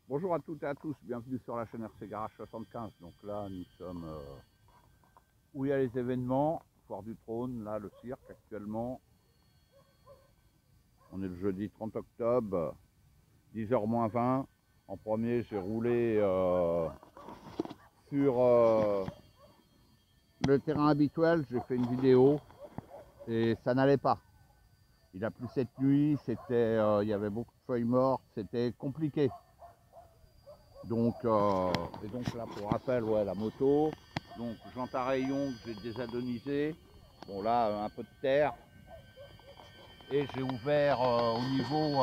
Bonjour à toutes et à tous, bienvenue sur la chaîne RC Garage 75. Donc là, nous sommes où il y a les événements, Foire du Trône, là, le cirque actuellement. On est le jeudi 30 octobre, 10h-20. En premier, j'ai roulé sur le terrain habituel, j'ai fait une vidéo et ça n'allait pas. Il a plu cette nuit, il y avait beaucoup de feuilles mortes, c'était compliqué. Donc, et donc là, pour rappel, ouais, la moto. Donc, jante à rayon que j'ai désadonisé. Bon, là, un peu de terre. Et j'ai ouvert au niveau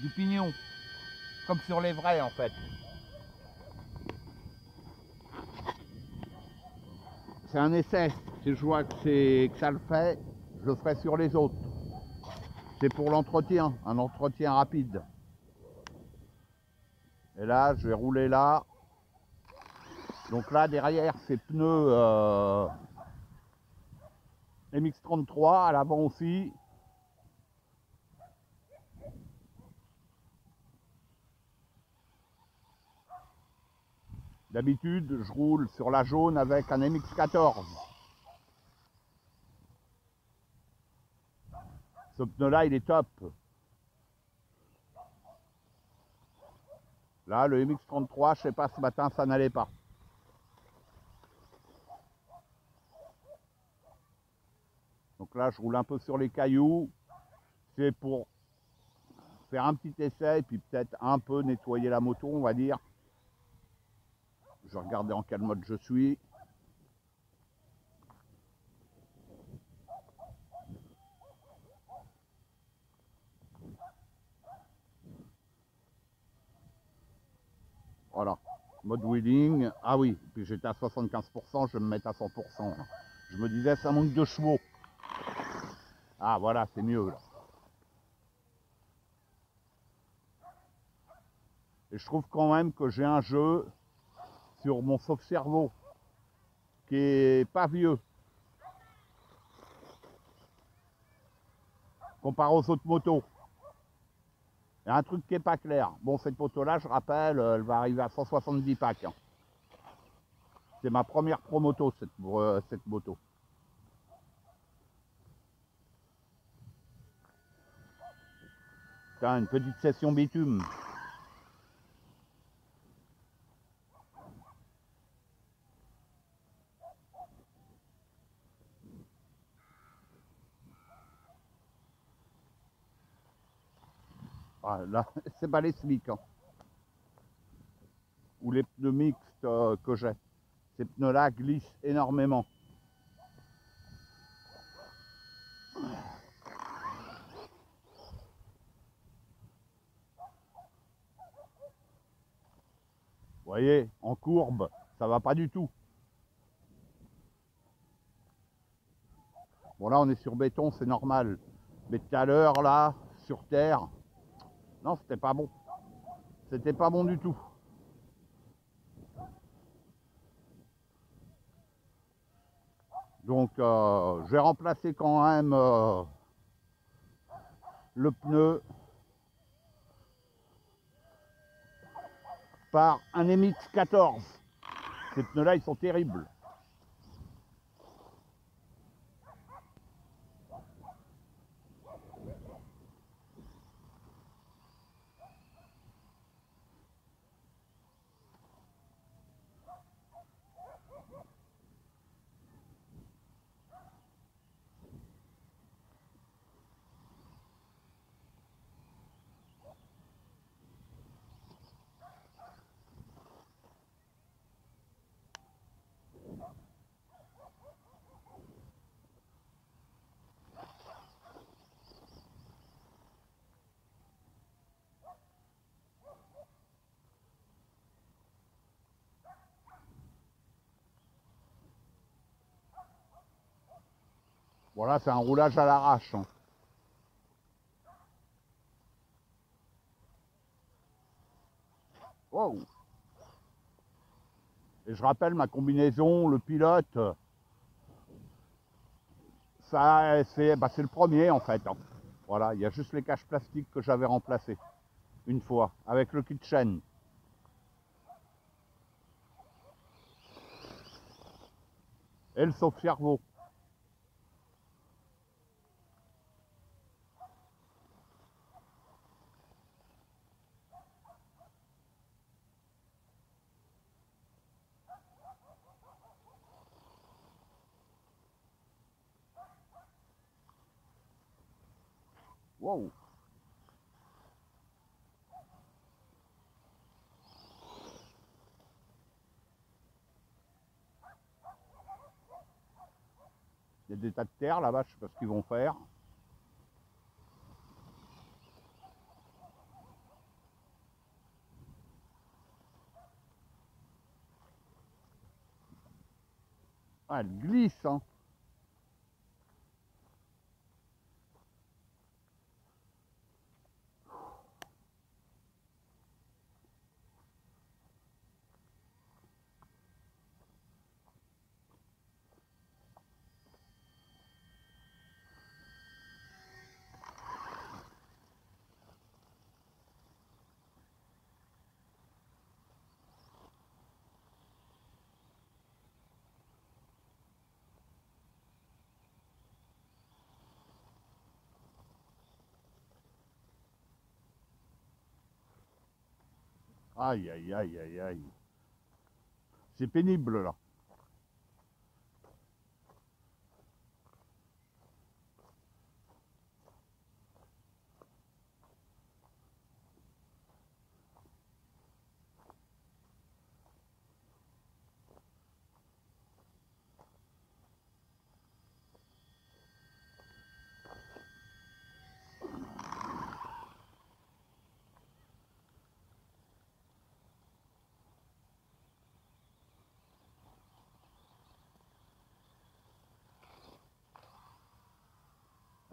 du pignon. Comme sur les vrais, en fait. C'est un essai. Si je vois que ça le fait, je le ferai sur les autres. C'est pour l'entretien, un entretien rapide. Et là, je vais rouler là. Donc là, derrière, ces pneus MX33, à l'avant aussi. D'habitude, je roule sur la jaune avec un MX14. Ce pneu-là, il est top. Là, le MX33, je sais pas, ce matin, ça n'allait pas. Donc là, je roule un peu sur les cailloux. C'est pour faire un petit essai et puis peut-être un peu nettoyer la moto, on va dire. Je vais regarder en quel mode je suis. Voilà, mode wheeling. Ah oui, puis j'étais à 75%, je vais me mettre à 100%. Je me disais, ça manque de chevaux. Ah voilà, c'est mieux là. Et je trouve quand même que j'ai un jeu sur mon sauve-cerveau qui est pas vieux. Comparé aux autres motos. Il y a un truc qui n'est pas clair. Bon, cette moto-là, je rappelle, elle va arriver à 170 packs. C'est ma première promoto, cette moto. Putain, une petite session bitume. Ah, là, c'est pas les SMIC. Hein. Ou les pneus mixtes que j'ai. Ces pneus-là glissent énormément. Vous voyez, en courbe, ça va pas du tout. Bon, là, on est sur béton, c'est normal. Mais tout à l'heure, là, sur terre, non, c'était pas bon. C'était pas bon du tout. Donc, je vais remplacer quand même le pneu par un MX14. Ces pneus-là, ils sont terribles. Voilà, c'est un roulage à l'arrache. Hein. Wow. Et je rappelle ma combinaison, le pilote, ça c'est le premier en fait. Hein. Voilà, il y a juste les caches plastiques que j'avais remplacées. une fois, avec le kit chaîne. Et le sauve-cerveau. Wow. Il y a des tas de terre là-bas, je sais pas ce qu'ils vont faire. Ah, elle glisse, hein. Aïe, aïe, aïe, aïe, aïe. C'est pénible, là.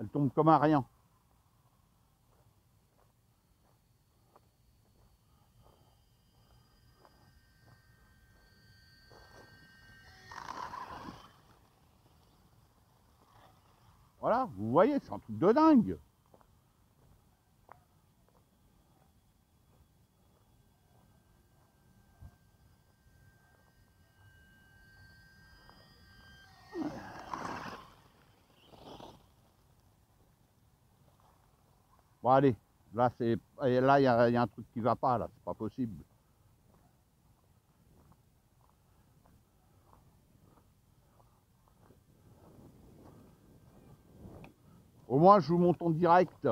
Elle tombe comme un rien. Voilà, vous voyez, c'est un truc de dingue. Bon, allez, là, là, il y a un truc qui va pas, là, c'est pas possible. Au moins, je vous montre en direct.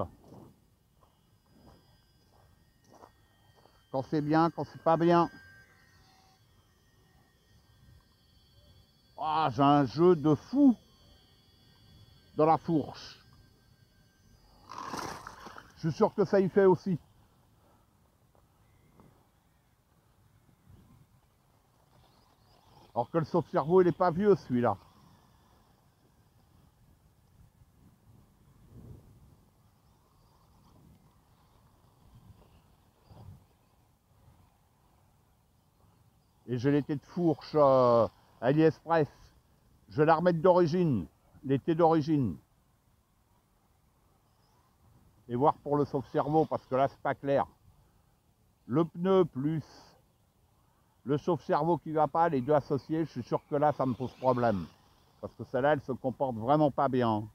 Quand c'est bien, quand c'est pas bien. Ah, j'ai un jeu de fou dans la fourche. Je suis sûr que ça y fait aussi. Alors que le sauve-cerveau, il n'est pas vieux, celui-là. Et j'ai l'été de fourche AliExpress. Je vais la remettre d'origine, l'été d'origine. Et voir pour le sauve-cerveau, parce que là, c'est pas clair. Le pneu plus le sauve-cerveau qui va pas, les deux associés, je suis sûr que là, ça me pose problème. Parce que celle-là, elle se comporte vraiment pas bien.